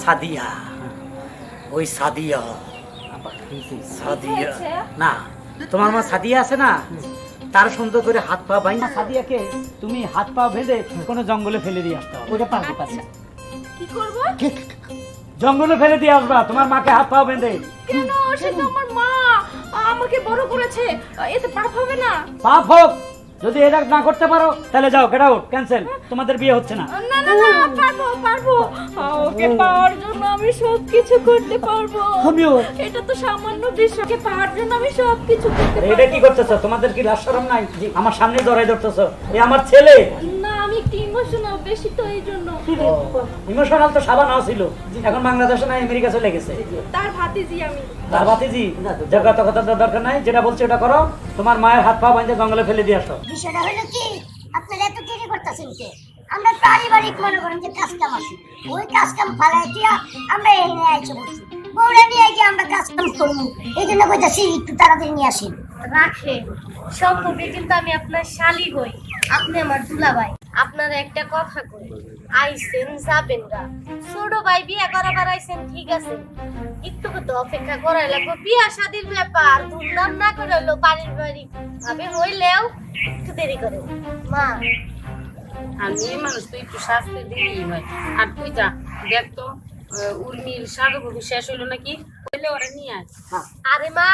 সাদিয়া, ওই সাদিয়া সাদিয়া না, তোমার মা সাদিয়া আছে না, তার সুন্দর করে হাত পা বাইনা সাদিয়াকে তুমি হাত পা বেঁধে কোনো জঙ্গলে ফেলে দিয়ে আসতে হবে। ওটা পারবে পারবে। কি করব? জঙ্গলে ফেলে দিয়ে আসবা তোমার মাকে হাত পা বেঁধে। কেন? সে তো আমার মা, আমাকে বড় করেছে, এতে পাপ হবে না? পাপ হোক, যদি এটা না করতে পারো তাহলে যাও, গেট আউট, ক্যান্সেল, তোমাদের বিয়ে হচ্ছে না। না না না, পারবো পারবো, ওকে পাওয়ার জন্য আমি সব কিছু করতে পারবো। আমিও। এটা তো সামান্য বিষয়কে পাওয়ার জন্য আমি সব কিছু করতে পারবো। এটা কি করতেছো? তোমাদের কি লাজ শরম নাই? আমার সামনে জড়াই ধরতেছো, এ আমার ছেলে। না, আমি একটু ইমোশনাল বেশি তো এই জন্য। ইমোশনাল তো সাবানাও ছিল, এখন বাংলাদেশে নাই আমেরিকা চলে গেছে। তার ভাতিজি আমি। তার ভাতিজি? জগত কথা দরকার নাই, যেটা বলছো ওটা করো, তোমার মায়ের হাত পা বাঁধে জঙ্গলে ফেলে দিয়ে আসো। বিষয়টা হলো কি, আপনারা এত দেরি করতেছেন কে? আমরা পারিবারিক মনে করেন যে কাজ কাম আছে, ওই কাজ কাম ফালাই দিয়া আমরা এখানে আইসে বসছি, বউরা নিয়ে গিয়ে আমরা কাজ কাম করবো, এই জন্য কইতাছি একটু তাড়াতাড়ি নিয়ে আসেন। রাখেন, সম্পর্কে কিন্তু আমি আপনার শালি হই, আপনি আমার দুলাভাই। আপনার একটা কথা কই, আইসেন যাবেন গা, ছোট ভাই বিয়ে করাবার আইসেন, ঠিক আছে, একটু তো অপেক্ষা করাই লাগবে, বিয়া শাদির ব্যাপার, ধুমধাম না করে হইলো পারিবারিক ভাবে হইলেও একটু দেরি করে। মা, আর মেয়ে মানুষ তো একটু শাস্তি দিলেই হয়। আর তুই যা দেখ তো উর্মির সাজুগুজু শেষ হইলো নাকি, হইলে ওরা নিয়ে আয়। আরে মা,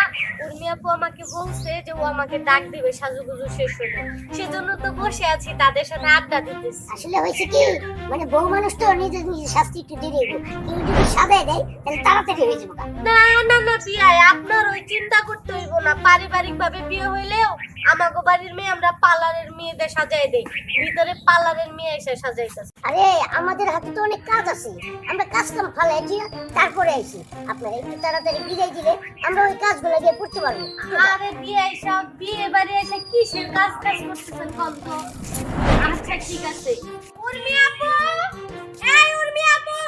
উর্মি আপু আমাকে বলছে যে ও আমাকে ডাক দিবে সাজুগুজু শেষ হলে, সেজন্য তো বসে আছি তাদের সাথে আড্ডা দিতেছি। আসলে হয়েছে কি, মানে বউ মানুষ তো নিজের নিজের শাস্তি একটু দেরি হইব, কিন্তু যদি সাজায় দেয় তাহলে তাড়াতাড়ি হয়ে যাবে। না না না বিয়াই, আপনার ওই চিন্তা করতে হইব না, পারিবারিক ভাবে বিয়ে হইলেও আমাগো বাড়ির মেয়ে আমরা পার্লারের মেয়েদের সাজাই দেই, ভিতরে পার্লারের মেয়ে এসে সাজাইতেছে। আরে আমাদের হাতে তো অনেক কাজ আছে, আমরা কাজ কাম ফালাই দিয়া তারপরে আইছি, আপনারা একটু তাড়াতাড়ি বিদায় দিলে আমরা ওই কাজগুলো দিয়ে করতে পারবো। আরে বিয়াই সব বিয়ে বাড়ি এসে কিসের কাজ করতেছেন কম তো? আচ্ছা ঠিক আছে। উর্মি আপু, এই উর্মি আপু,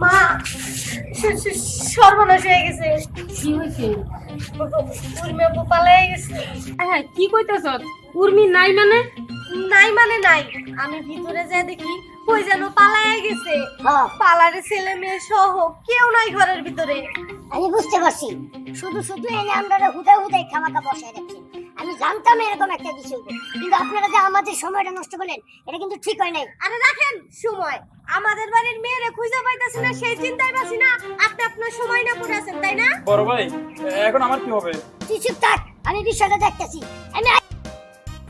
মা সর্বনাশ হয়ে গেছে। কি হয়েছে? উর্মি আপু পালাই গেছে। হ্যাঁ, কি কইতেছ? উর্মি নাই মানে? নাই মানে নাই, আমি ভিতরে যাই দেখি কই যেন পালায় গেছে, হ্যাঁ, পালারে ছেলে মেয়ে সহ কেউ নাই ঘরের ভিতরে। আমি বুঝতে পারছি, শুধু শুধু এনে আমরা হুদায় হুদায় খামাকা বসায় রাখছি। আমি জানতাম এরকম একটা কিছু হবে, কিন্তু আপনারা যে আমাদের সময়টা নষ্ট করলেন এটা কিন্তু ঠিক হয় নাই। আরে রাখেন সময়, আমাদের বাড়ির মেয়েরে খুঁজে পাইতাছি না সেই চিন্তায় বাসি না, আপনি আপনার সময় না পড়ে আছেন তাই না? বড় ভাই, এখন আমার কি হবে? তুই চুপ থাক, আমি বিষয়টা দেখতেছি।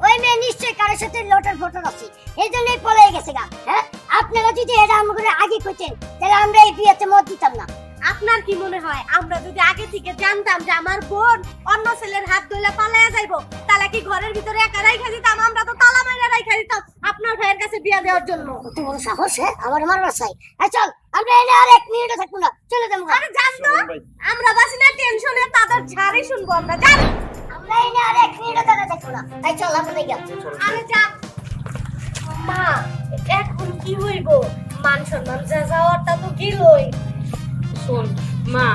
ওই মেয়ে নিশ্চয়ই কারোর সাথে লোটার ফোটর আছে, এই জন্যই পলাই গেছে গা। হ্যাঁ, আপনারা যদি এটা আমাদের আগে কইতেন তাহলে আমরা এই বিয়েতে মত দিতাম না। আপনার কি মনে হয় আমরা যদি আগে থেকে জানতাম যে আমার বোন অন্য ছেলের হাত ধরে পালায়া যাইবো, তাহলে কি ঘরের ভিতরে একা রাইখা দিতাম? আমরা তো তালা মাইরা রাইখা দিতাম আপনার ভাইয়ের কাছে বিয়া দেওয়ার জন্য। কত বড় সাহস, হ্যাঁ, আমার মারবার চাই। চল, আমরা এনে আর এক মিনিটও থাকবো না, চলে যাবো। আরে জান তো, আমরা বাসি না টেনশনে, তাদের ঝাড়ি শুনবো আমরা, জান। আমরা এনে আর এক মিনিটও থাকবো না, তাই চল আমরা গেলাম। আরে যা মা, এখন কি হইব? মান সম্মান যা যাওয়ারটা তো গেলই। শোন মা,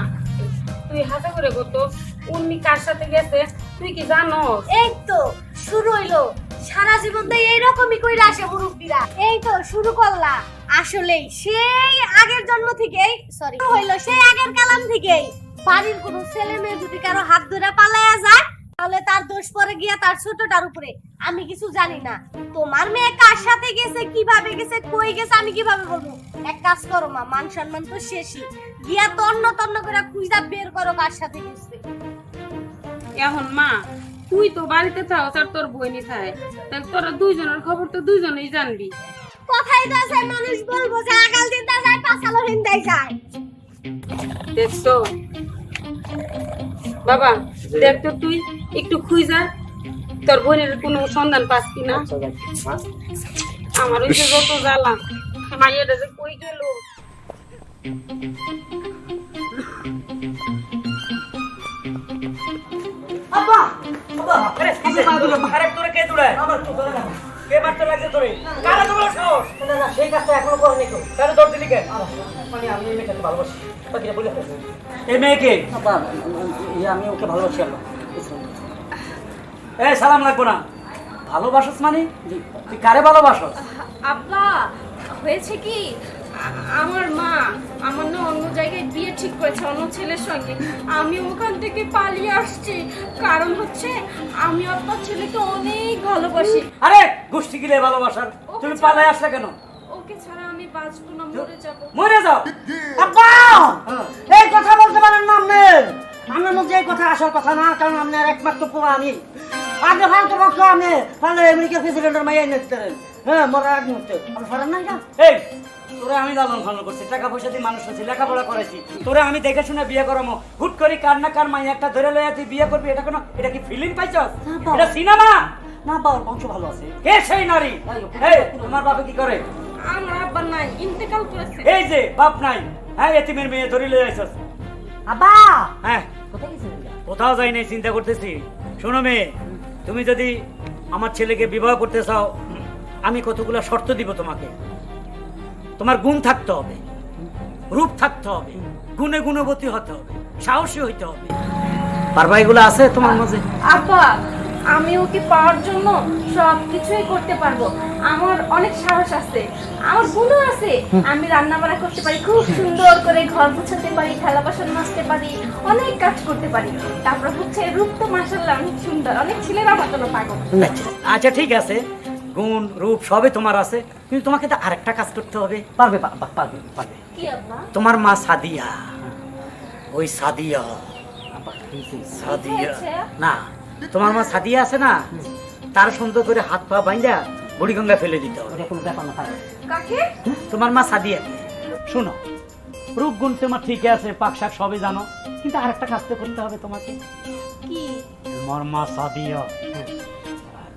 তুই হাতে করে কত উর্মি কার সাথে গেছে তুই কি জানো? এই তো শুরু হইলো, সারা জীবন তো এইরকমই কইরা আসে মুরব্বীরা, এই তো শুরু করলা। আসলেই সেই আগের জন্ম থেকেই, সরি হইলো সেই আগের কালাম থেকেই, বাড়ির কোনো ছেলে মেয়ে যদি কারো হাত ধরে পালায়া যায় তাহলে তার দোষ পড়ে গিয়া তার ছোটটার উপরে। আমি কিছু জানি না তোমার মেয়ে কার সাথে গেছে, কিভাবে গেছে, কই গেছে, আমি কিভাবে বলবো? এক কাজ করো মা, মান সম্মান তো শেষই, গিয়া তন্ন তন্ন করে খুঁজা বের করো কার সাথে গেছে। এখন মা, তুই তো বাড়িতে থাকস আর তোর বই নি থাকে, তাহলে তোরা দুইজনের খবর তো দুইজনেই জানবি। কথাই তো আছে, মানুষ বলবো যে আগাল দিন দা যায় পাছালো হিন্দাই যায়। দেখছো বাবা, দেখ তো তুই একটু খুঁজা তোর বোনের কোনো সন্ধান পাস কিনা। আমার ওই যে যত জ্বালা, মাইয়াটা যে কই গেল। আব্বা, আব্বা, আরে আরে তোরে কে দৌড়ায়? আমার তো ধরে না, কে মারতে লাগছে তোরে? কারা তোর সাহস? না না, সেই কাজটা এখনো করেনি তো, কেন দৌড় দিলি কেন? মানে আমি এই মেয়েকে ভালোবাসি, বাকি বলে এই মেয়েকে আব্বা, আমি ওকে ভালোবাসি আব্বা। এই সালাম লাগবো না, ভালোবাসস মানে তুই কারে ভালোবাসস? আব্বা হয়েছে কি আমার মা আমার না অন্য জায়গায় বিয়ে ঠিক করেছে অন্য ছেলের সঙ্গে। আমি ওখান থেকে পালিয়ে আসছি, কারণ হচ্ছে আমি আপনার ছেলেকে অনেক ভালোবাসি। আরে গোষ্ঠী গিলে ভালোবাসার, তুমি পালায় আসলে কেন? ওকে ছাড়া আমি বাঁচবো না, মরে যাবো। মরে যাও। আব্বা এই কথা বলতে পারেন না আপনি। আমার মধ্যে এই কথা আসার কথা না, কারণ আপনার একমাত্র পোয়া আমি। আগে ফালতু বক্ত আপনি পারলে আমেরিকা প্রেসিডেন্টের মাইয়া নিতেন। হ্যাঁ মরা আগে হচ্ছে আপনি পারেন না এটা। এই তোরে আমি লালন পালন করছি, টাকা পয়সা দিয়ে মানুষ হয়েছি, লেখাপড়া করাইছি, তোরে আমি দেখে শুনে বিয়ে করামো। হুট করে কার না কার মাই একটা ধরে লইয়া তুই বিয়ে করবি, এটা কোনো, এটা কি ফিলিং পাইছস? এটা সিনেমা না বাবার বংশ ভালো আছে। কে সেই নারী? এই তোমার বাপে কি করে? আমার আব্বা নাই, ইন্তেকাল করেছে। এই যে বাপ নাই, হ্যাঁ এতিমের মেয়ে ধরে লইয়া আইছস। আব্বা হ্যাঁ কোথায় গেছিলেন? কোথাও যাই নাই, চিন্তা করতেছি। শোনো মেয়ে, তুমি যদি আমার ছেলেকে বিবাহ করতে চাও, আমি কতগুলো শর্ত দিব তোমাকে। তোমার গুণ থাকতে হবে, রূপ থাকতে হবে, গুণে গুণবতী হতে হবে, সাহসী হইতে হবে। পারবা এগুলো আছে তোমার মাঝে? আব্বা আমি ওকে পাওয়ার জন্য সব কিছুই করতে পারবো। আমার অনেক সাহস আছে, আমার গুণও আছে। আমি রান্না বান্না করতে পারি, খুব সুন্দর করে ঘর গুছাতে পারি, থালা বাসন মাজতে পারি, অনেক কাজ করতে পারি। তারপর হচ্ছে রূপ তো মাশাআল্লাহ অনেক সুন্দর, অনেক ছেলেরা আমার জন্য পাগল। আচ্ছা ঠিক আছে, গুণ রূপ সবই তোমার আছে, কিন্তু তোমাকে তো আরেকটা কাজ করতে হবে। পারবে পারবে পারবে পারবে। কি আব্বা? তোমার মা সাদিয়া, ওই সাদিয়া আব্বা কি সাদিয়া হয়েছে? না, তোমার মা সাদিয়া আছে না, তার সুন্দর করে হাত পা বাইন্দা বুড়িগঙ্গা ফেলে দিতে হবে। ওটা কোনো ব্যাপার না পারবে। কাকে? তোমার মা সাদিয়া। শোনো, রূপ গুণ তোমার ঠিক আছে, পাক শাক সবই জানো, কিন্তু আরেকটা কাজ তো করতে হবে তোমাকে। কি? তোমার মা সাদিয়া,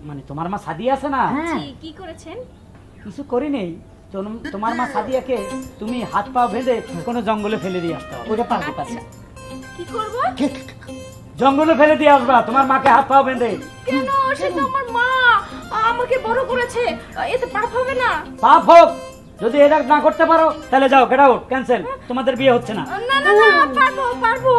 মানে তোমার মা সাদিয়া আছে না, জি, কি করেছেন? কিছু করি নেই। তোমার মা সাদিয়াকে তুমি হাত পা বেঁধে কোনো জঙ্গলে ফেলে দিয়ে আসতে হবে। ওটা পারবে পারবে। কি করব? জঙ্গলে ফেলে দিয়ে আসবা তোমার মাকে হাত পা বেঁধে। কেন? সে তো আমার মা, আমাকে বড় করেছে, এতে পাপ হবে না? পাপ হোক, যদি এটা না করতে পারো তাহলে যাও, গেট আউট, ক্যান্সেল, তোমাদের বিয়ে হচ্ছে না। না না না, পারবো পারবো।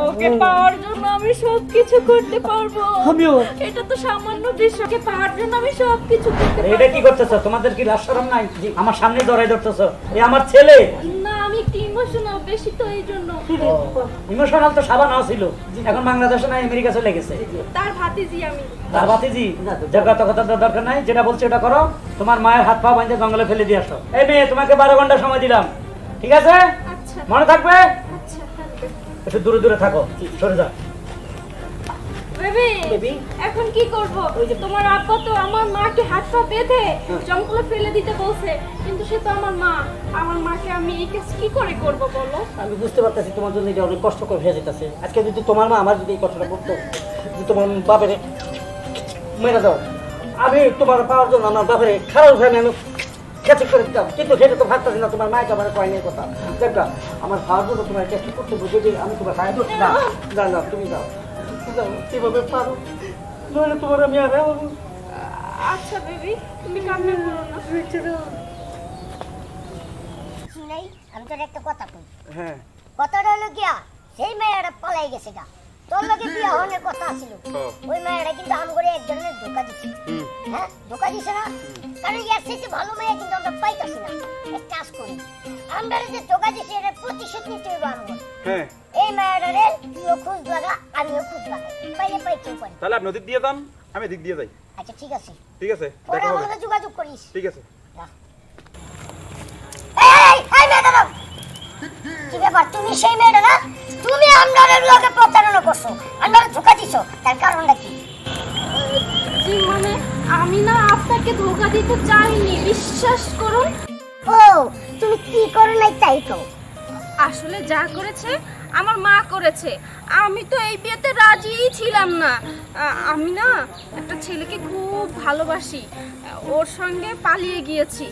ওকে পাওয়ার জন্য আমি সব কিছু করতে পারবো। আমিও। এটা তো সামান্য বিষয়, ওকে পাওয়ার জন্য আমি সব কিছু করতে এটা পারবো। কি করতেছো? তোমাদের কি লাজ শরম নাই? আমার সামনে ধরাই ধরতেছো, এ আমার ছেলে। না আমি একটু ইমোশনাল বেশি, তো এই জন্য। ইমোশনাল তো সাবানাও ছিল, এখন বাংলাদেশে না আমেরিকা চলে গেছে। তার ভাতিজি আমি। তার বাতিজি জগত কথা দরকার নাই, যেটা বলছে ওটা করো। তোমার মায়ের হাত পা বাঁধে জঙ্গলে ফেলে দিয়ে আসো। এই মেয়ে, তোমাকে 12 ঘন্টা সময় দিলাম, ঠিক আছে? আচ্ছা মনে থাকবে? আচ্ছা থাকবে। একটু দূরে দূরে থাকো, সরে যাও। বেবি এখন কি করব? ওই যে তোমার আব্বা তো আমার মাকে হাত পা বেঁধে জঙ্গলে ফেলে দিতে বলছে, কিন্তু সে তো আমার মা, আমার মাকে আমি এই কাজ কি করে করব বলো? আমি বুঝতে পারতেছি তোমার জন্য এটা অনেক কষ্ট করে হয়ে যেতেছে। আজকে যদি তোমার মা আমার যদি এই কথাটা বলতো যে তোমার বাপের মেরে দাও, আমি তোমার পাওয়ার জন্য আমার বাপের খারাপ হয়ে আমি খেতে করে দিতাম, কিন্তু সেটা তো ভাবতেছি না। তোমার মায়ের আমার কয় নিয়ে কথা দেখা আমার পাওয়ার জন্য তোমার চেষ্টা করতে যদি আমি তোমার সাহায্য না না না তুমি যাও যাও কিভাবে পারো, নইলে তোমার আমি আর আচ্ছা বেবি তুমি কান্না করো না। শুনেই আমি তোর একটা কথা কই। হ্যাঁ কথাটা হলো গিয়া সেই মেয়েটা পলাই গেছে গা, তোর লগে বিয়ে হওয়ার কথা ছিল। ওই মেয়েটা কিন্তু আম করে এক ধরনের ধোকা দিচ্ছে। হ্যাঁ ধোকা দিছে না, কারণ ইয়ার থেকে ভালো মেয়ে কিন্তু আমরা পাইতাছি না। এক কাজ করি, আমরা যে ধোকা দিছি এর প্রতিশোধ নিতে হইব আমরা। হ্যাঁ এই মেয়েটারে তুইও খোঁজ লাগা, আমিও খোঁজ লাগাই, পাইলে পাইতেও পারি। তাহলে আপনি ওদিক দিয়ে যান, আমি এদিক দিয়ে যাই। আচ্ছা ঠিক আছে, ঠিক আছে, পরে দেখা আমার হবে। সাথে যোগাযোগ করিস। ঠিক আছে। এই মেয়েটা না, কি ব্যাপার? তুমি সেই মেয়েটা না? তুমি আমরার লগে প্রতারণা করছো, আমরা ধোকা দিছো, তার কারণটা কি? জি মানে আমি না আপনাকে ধোকা দিতে চাইনি, বিশ্বাস করুন। ও তুমি কি করো নাই তাই তো? আসলে যা করেছে আমার মা করেছে, আমি তো এই বিয়েতে রাজিই ছিলাম না। আমি না একটা ছেলেকে খুব ভালোবাসি, ওর সঙ্গে পালিয়ে গিয়েছি।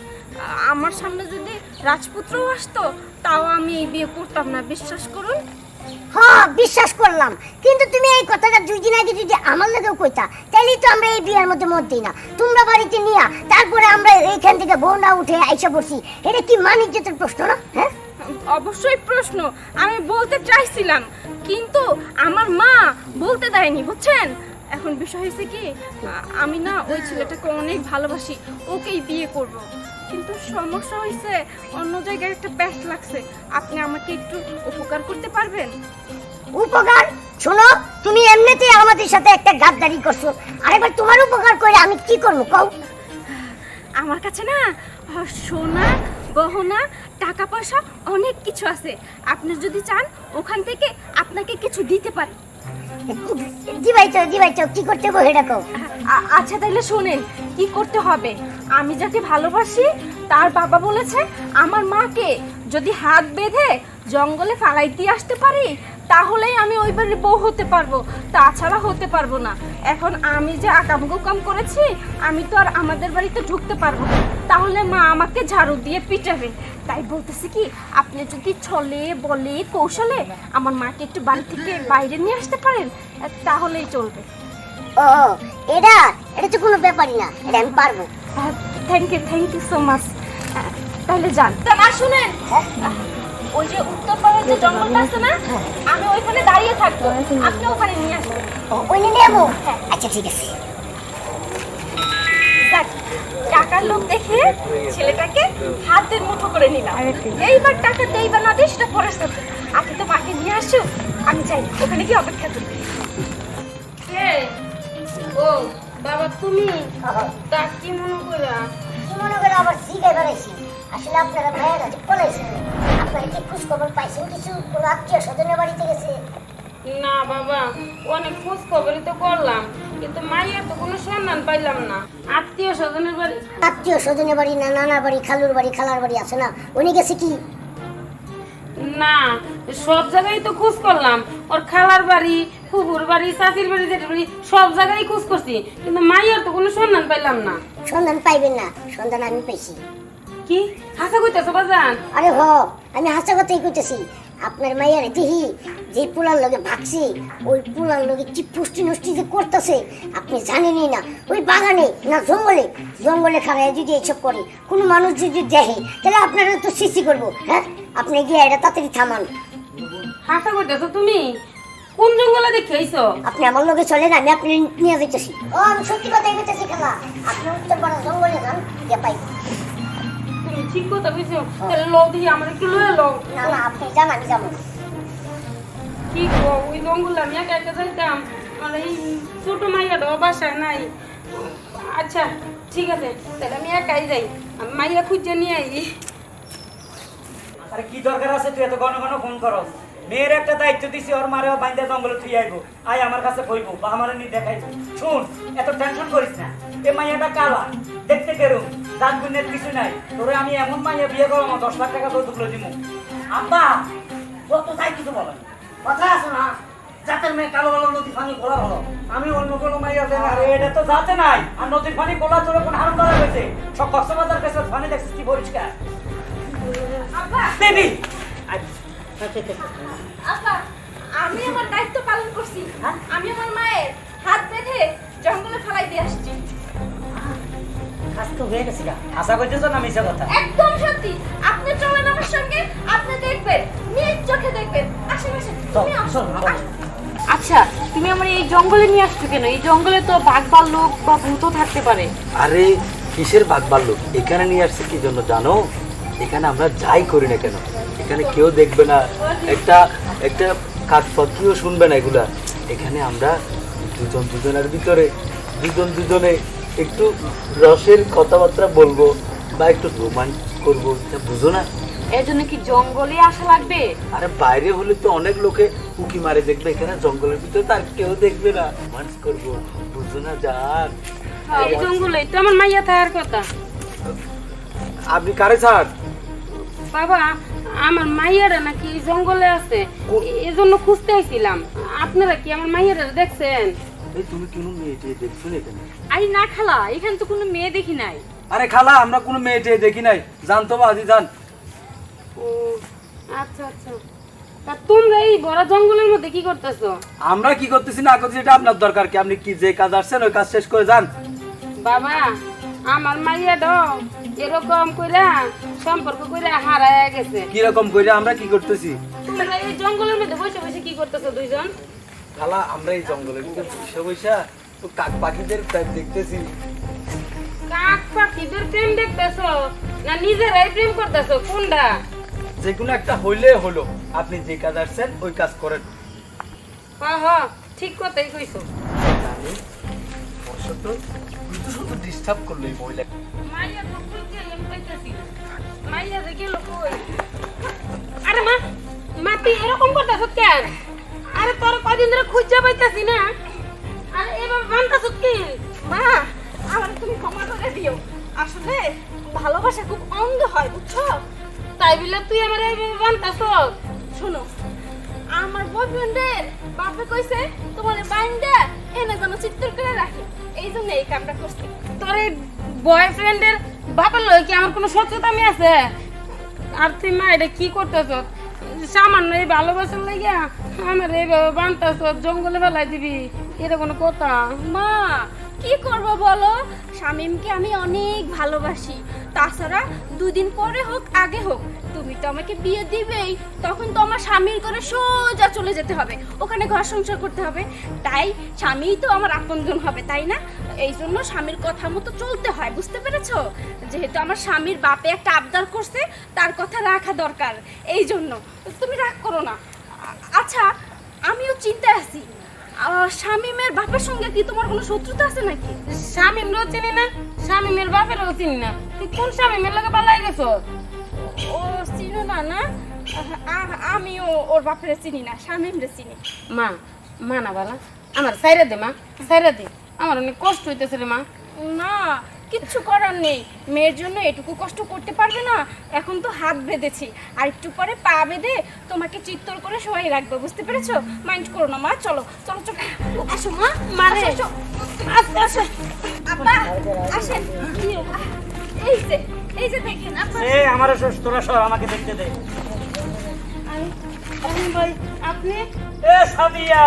আমার সামনে যদি রাজপুত্রও আসতো তাও আমি এই বিয়ে করতাম না, বিশ্বাস করুন। হ্যাঁ বিশ্বাস করলাম, কিন্তু তুমি এই কথাটা 2 দিন আগে যদি আমার লগেও কইতা তাহলেই তো আমরা এই বিয়ের মধ্যে মত দিই না। তোমরা বাড়িতে নিয়া তারপরে আমরা এইখান থেকে বউনা উঠে আইসা পড়ছি, এটা কি মান ইজ্জতের প্রশ্ন না? হ্যাঁ অবশ্যই প্রশ্ন, আমি বলতে চাইছিলাম কিন্তু আমার মা বলতে দেয়নি, বুঝছেন? এখন বিষয় হয়েছে কি, আমি না ওই ছেলেটাকে অনেক ভালোবাসি, ওকেই বিয়ে করব। কিন্তু সমস্যা হয়েছে অন্য জায়গায় একটা প্যাচ লাগছে। আপনি আমাকে একটু উপকার করতে পারবেন? উপকার? শোনো, তুমি এমনিতেই আমাদের সাথে একটা গাদ্দারি করছো, আরেকবার তোমার উপকার করে আমি কি করবো কও? আমার কাছে না সোনা গহনা টাকা পয়সা অনেক কিছু আছে। আপনি যদি চান ওখান থেকে আপনাকে কিছু দিতে পারি। দিবাইছো কি করতে হবে সেটা কও। আচ্ছা তাইলে শোনেন কি করতে হবে। আমি যাকে ভালোবাসি তার বাবা বলেছে আমার মাকে যদি হাত বেঁধে জঙ্গলে ফালাই দিয়ে আসতে পারি তাহলেই আমি ওই বাড়ির বউ হতে পারবো, তাছাড়া হতে পারবো না। এখন আমি যে আকাম কুকাম করেছি আমি তো আর আমাদের বাড়িতে ঢুকতে পারবো না, তাহলে মা আমাকে ঝাড়ু দিয়ে পিটাবে। তাই বলতেছি কি আপনি যদি ছলে বলে কৌশলে আমার মাকে একটু বাড়ি থেকে বাইরে নিয়ে আসতে পারেন তাহলেই চলবে। ও এটা তো কোনো ব্যাপারই না, এটা আমি পারবো। Thank you so much. তাহলে যান। আর শুনেন ওই যে উত্তরপাড়ার যে জঙ্গলটা আছে না আমি ওইখানে দাঁড়িয়ে থাকবো, আপনি ওখানে নিয়ে আসবেন। ওইখানে নিয়ে যাবো? আচ্ছা ঠিক আছে। যাক, টাকার লোক দেখে ছেলেটাকে হাতের মুঠো করে নিলাম। এইবার টাকা দেই বা না দেই সেটা পরের সাথে। আপনি তো মাকে নিয়ে আসুন, আমি চাই ওখানে কি অপেক্ষা করতে। ও বাবা তুমি তা কি মনে করা? কি মনে করে আবার জিগাই বেড়াইছি? আসলে আপনারা ভাইয়ের কাছে পলাইছেন, আপনারা কি খোঁজ খবর পাইছেন কিছু? কোনো আত্মীয় স্বজনের বাড়িতে গেছে? না বাবা, অনেক খোঁজ খবরই তো করলাম কিন্তু মায়ের তো কোনো সন্ধান পাইলাম না। আত্মীয় স্বজনের বাড়ি? আত্মীয় স্বজনের বাড়ি না, নানার বাড়ি, খালুর বাড়ি, খালার বাড়ি আছে না, উনি গেছে কি? না, সব জায়গায় তো খোঁজ করলাম, ওর খালার বাড়ি, ফুফুর বাড়ি, চাচির বাড়ি, জেঠের বাড়ি, সব জায়গায় খোঁজ করছি কিন্তু মায়ের তো কোনো সন্ধান পাইলাম না। সন্ধান পাইবেন না? সন্ধান আমি পেয়েছি। কি হাসা কইতেছো বাজান? আরে হ, আমি হাসা কথাই কইতেছি। আপনার মাইয়ার দিহি যে পোলার লগে ভাগছে, ওই পোলার লগে কি পুষ্টি নষ্টি যে করতেছে আপনি জানেনই না। ওই বাগানে না জঙ্গলে, জঙ্গলে খারায় যদি এইসব করে কোনো মানুষ যদি দেখে তাহলে আপনারা তো সৃষ্টি করবো। হ্যাঁ, আপনি গিয়ে এটা তাড়াতাড়ি থামান। হাসা কইতেছো তুমি? কোন জঙ্গলে দেখে আইছো? আপনি আমার লগে চলেন, আমি আপনি নিয়ে যাইতেছি। ও আমি সত্যি কথাই কইতেছি খালা, আপনি উত্তর পাড়া জঙ্গলে যান, গিয়ে পাই। তুমি ঠিক কথা কইছো, তাহলে লও দিই আমার একটু লয়ে লও। না না আপনি যান, আমি যাবো। কি গো, ওই জঙ্গলে আমি একা একা যাইতাম, আর এই ছোট মাইয়াটাও বাসায় নাই। আচ্ছা ঠিক আছে, তাহলে আমি একাই যাই, আমি মাইয়া খুঁজে নিয়ে আই। আরে কি দরকার আছে তুই এত ঘন ঘন ফোন করস? মেয়ের একটা দায়িত্ব দিছি, ওর মারেও বাইন্দা জঙ্গলে থুই আইবো, আই আমার কাছে কইবো বা আমার নি দেখাইবো। শুন, এত টেনশন করিস না। এ মাইয়াটা কালা, দেখতে কেরম, দাঁত গুণের কিছু নাই। তোরে আমি এমন মাইয়া বিয়ে করবো 10 লাখ টাকা তো দুগুলো দিব। আব্বা ও তো তাই কিছু বলে না। কথা আছে না, জাতের মেয়ে কালো কালো নদী পানি খোলা হলো, আমি অন্য কোনো মাইয়া দেয় না। আরে এটা তো জাতে নাই, আর নদীর পানি খোলা তোরে কোন হারাম করা হয়েছে? সব কক্সবাজার কাছে পানি দেখছিস কি পরিষ্কার। আব্বা বেবি আব্বা আমি আমার দায়িত্ব পালন করছি। আমি আমার মায়ের হাত বেঁধে জঙ্গলে ফেলাই দিয়ে আসছি। কাজ তো হয়ে গেছে গা। আশা করতেছো না মিশা কথা? একদম সত্যি। আপনি চলেন আমার সঙ্গে, আপনি দেখবেন, নিজ চোখে দেখবেন। আসেন আসেন, তুমি আসো। আচ্ছা তুমি আমার এই জঙ্গলে নিয়ে আসছো কেন? এই জঙ্গলে তো বাঘ ভাল্লুক বা ভূতও থাকতে পারে। আরে কিসের বাঘ ভাল্লুক? এখানে নিয়ে আসছে কি জন্য জানো? এখানে আমরা যাই করি না কেন এখানে কেউ দেখবে না, একটা একটা কাক পাখিও শুনবে না এগুলা। এখানে আমরা দুজনের ভিতরে দুজনে একটু রসের কথাবার্তা বলবো বা একটু রোমান্স করবো, এটা বুঝো না? এর জন্য কি জঙ্গলে আসা লাগবে? আরে বাইরে হলে তো অনেক লোকে উকি মারে দেখবে, এখানে জঙ্গলের ভিতরে তার কেউ দেখবে না, রোমান্স করবো, বুঝো না জান? এই জঙ্গলে তো আমার মাইয়া থাকার কথা। আপনি কারে ছাড়? বাবা আমার মাইয়ারা নাকি এই জঙ্গলে আছে, এজন্য খুঁজতে আইছিলাম। আপনারা কি আমার মাইয়ারা দেখছেন? এই তুমি কোনো মেয়েটে দেখছো না এখানে? আরে না খালা, এখানে তো কোনো মেয়ে দেখি নাই। আরে খালা, আমরা কোনো মেয়েটে দেখি নাই, জানতো বা আজি জান। ও আচ্ছা আচ্ছা, তা তোমরা এই বড় জঙ্গলের মধ্যে কি করতেছো? আমরা কি করতেছি না করতেছি এটা আপনার দরকার কি? আপনি কি যে কাজ আসছেন ওই কাজ শেষ করে যান। বাবা আমার মাইয়াটা এরকম কইরা সম্পর্ক কইরা হারায় গেছে। কি রকম করে আমরা কি করতেছি? তোমরা এই জঙ্গলের মধ্যে বসে বসে কি করতেছো দুইজন? খালা আমরা এই জঙ্গলের ভিতরে বসে বসে তো কাক পাখিদের দেখতেছি। কাক পাখিদের প্রেম দেখতেছো? না নিজেরাই প্রেম করতেছো কোনটা? যে কোনো একটা হইলে হলো, আপনি যে কাজ আসছেন ওই কাজ করেন। হ্যাঁ হ্যাঁ ঠিক কথাই কইছো। জানি অবশ্য তো শুধু ডিস্টার্ব করলো এই মহিলা। মাইয়া তো কই গেল আমি পাইতাছি না। মাইয়া যে গেল কই? আরে মা, মা তুই এরকম করতেছ কেন? আরে তোর কদিন ধরে খুঁজে পাইতাছি না। আরে এবার বানতাছ কি? মা আমার তুমি ক্ষমা করে দিও, আসলে ভালোবাসা খুব অন্ধ হয় বুঝছো। তাই বলে তুই আমার এইভাবে বানতাছ? শোনো, আমার বয়ফ্রেন্ডের বাপে কইছে তোমার বাইন্দা এনে যেন চিত্তর করে রাখি, এই জন্য এই কামটা করছি। তোর এই বয়ফ্রেন্ডের বাবার লয় কি আমার কোনো সত্যতামি আছে? আর তুই মা এটা কি করতেছ? সামান্য এই ভালোবাসার লাগিয়া আমার এইভাবে বানতাছ, জঙ্গলে ফেলাই দিবি, এটা কোনো কথা? মা কি করব বলো, শামীমকে আমি অনেক ভালোবাসি। তাছাড়া দুদিন পরে হোক আগে হোক তুমি তো আমাকে বিয়ে দিবেই, তখন তো আমার স্বামীর ঘরে সোজা চলে যেতে হবে, ওখানে ঘর সংসার করতে হবে। তাই স্বামীই তো আমার আপনজন হবে, তাই না? এই জন্য স্বামীর কথা মতো চলতে হয়, বুঝতে পেরেছো? যেহেতু আমার স্বামীর বাপে একটা আবদার করছে, তার কথা রাখা দরকার, এই জন্য তুমি রাগ করো না। আচ্ছা আমিও চিন্তায় আছি, শামীমের বাপের সঙ্গে কি তোমার কোনো শত্রুতা আছে নাকি? শামীমরও চিনি না, শামীমের বাপেরও চিনি না, তুই কোন শামীমের লগে পালাই গেছ? ও চিনো না? না আমিও ওর বাপের চিনি না, শামীমরে চিনি। মা, মা না বালা, আমার সাইরা দে মা, সাইরা দে, আমার অনেক কষ্ট হইতেছে রে মা। না কিচ্ছু করার নেই, মেয়ের জন্য এটুকু কষ্ট করতে পারবে না? এখন তো হাত বেঁধেছি, আর একটু পরে পা বেঁধে তোমাকে চিত্তর করে শোয়াই রাখবো, বুঝতে পেরেছো? মাইন্ড করো না মা, চলো চলো চলো আসো মা, মারে। আসো, আসো। আস্তে আসো আব্বা, আসেন। এই যে দেখেন আব্বা। এ আমার তোরা সর, আমাকে দেখতে দে। ভাই আপনি? এ সাদিয়া,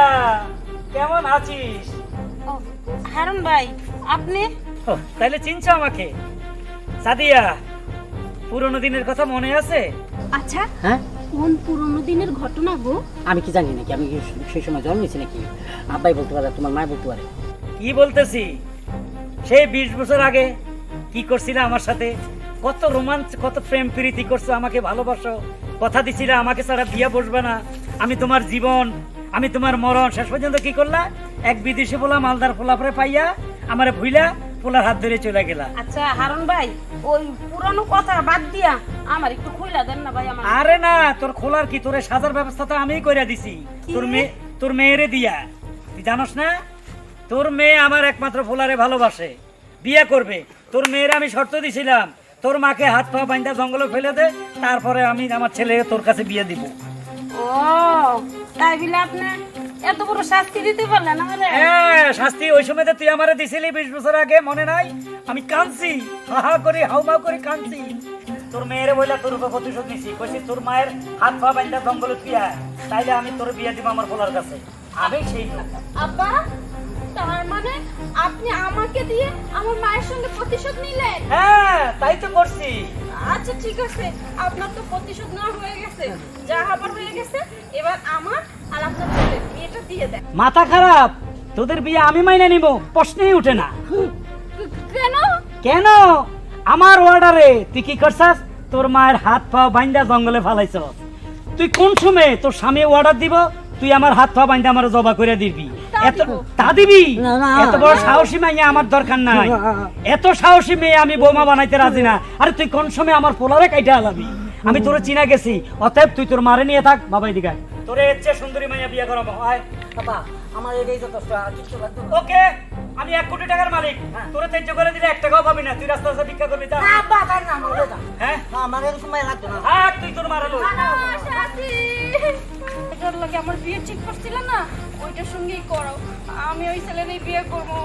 কেমন আছিস? ও, হারুন ভাই আপনি? ও, তাইলে চিনছো আমাকে? সাদিয়া, পুরনো দিনের কথা মনে আছে? আচ্ছা হ্যাঁ কোন পুরনো দিনের ঘটনা গো? আমি কি জানি নাকি? আমি কি সেই সময় জন্মেছি নাকি? আব্বাই বলতে পারে, তোমার মা বলতে পারে। কি বলতেছি, সেই 20 বছর আগে কি করছিলে আমার সাথে? কত রোমাঞ্চ, কত প্রেম প্রীতি করছো, আমাকে ভালোবাসো, কথা দিছিলে আমাকে ছাড়া বিয়ে বসবে না, আমি তোমার জীবন, আমি তোমার মরণ। শেষ পর্যন্ত কি করলা? এক বিদেশি পোলা মালদার পোলাপরে পাইয়া আমারে ভুইলা পোলার হাত ধরে চলে গেলা। আচ্ছা হারুন ভাই, ওই পুরানো কথা বাদ দিয়া আমার একটু খুইলা দেন না ভাই। আমার আরে না, তোর খোলার কি, তোরে সাজার ব্যবস্থা তো আমিই করে দিছি, তোর মেয়েরে দিয়া। তুই জানোস না, তোর মেয়ে আমার একমাত্র পোলারে ভালোবাসে, বিয়ে করবে। তোর মেয়ের আমি শর্ত দিছিলাম, তোর মাকে হাত পা বাইন্দা জঙ্গলে ফেলে দে, তারপরে আমি আমার ছেলে তোর কাছে বিয়ে দিব। ও তাই বলে আপনি এত বড় শাস্তি দিতে পারলেন আমারে? হ্যাঁ, শাস্তি ওই সময় তুই আমারে দিছিলি 20 বছর আগে, মনে নাই? আমি কাঁদছি, হাহা করে হাউমাউ করে কাঁদছি। তোর মেয়েরে বইলা তোর উপর প্রতিশোধ নিছি, কইছি তোর মায়ের হাত পা বাইন্দা জঙ্গলে তুইয়া, তাইলে আমি তোর বিয়ে দিব আমার পোলার কাছে। আমি সেই লোক। আব্বা তার মানে আপনি আমাকে দিয়ে আমার মায়ের সঙ্গে প্রতিশোধ নিলেন? হ্যাঁ, তাই তো করছি। আচ্ছা ঠিক আছে, আপনার তো প্রতিশোধ নেওয়া হয়ে গেছে, যা হবার হয়ে গেছে, এবার আমার আর আপনার ছেলের বিয়েটা দিয়ে দেন। মাথা খারাপ, তোদের বিয়ে আমি মাইনে নিব, প্রশ্নই উঠে না। কেন? কেন? আমার অর্ডারে তুই কি করছাস? তোর মায়ের হাত পা বাইন্দা জঙ্গলে ফালাইছস। তুই কোন সময় তোর স্বামী অর্ডার দিব তুই আমার হাত পা বাইন্দা আমার জবা করে দিবি? তা দিবি? এত বড় সাহসী মেয়ে আমার দরকার নাই, এত সাহসী মেয়ে আমি বৌমা বানাইতে রাজি না। আরে তুই কোন সময় আমার পোলারে কাইটা আলাবি? আমি তোরে চিনা গেছি, অতএব তুই তোর মারে নিয়ে থাক, বাবাই দিকে তোরে ইচ্ছে সুন্দরী মাইয়া বিয়ে করাবো। হয় বাবা, আমার এটাই যথেষ্ট, আর কিছু লাগবে না। ওকে, আমি 1 কোটি টাকার মালিক, তোরে তেজ্য করে দিলে 1 টাকাও পাবি না। তুই রাস্তা রাস্তা ভিক্ষা করবি তা? না আব্বা, তাই না, আমার ওটা দাও। হ্যাঁ, না, আমার এরকম মায়া লাগবে না। থাক, তুই তোর মারা লোক। সাথী এটার লাগে আমার বিয়ে ঠিক করছিল না, ওইটার সঙ্গেই করো, আমি ওই ছেলেরই বিয়ে করবো।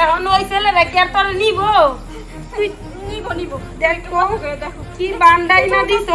এখন ওই ছেলেরা কি আর তোর নিব? তুই নিব নিব, দেখ একটু করে দেখো কি বান্ডাই না দিছ?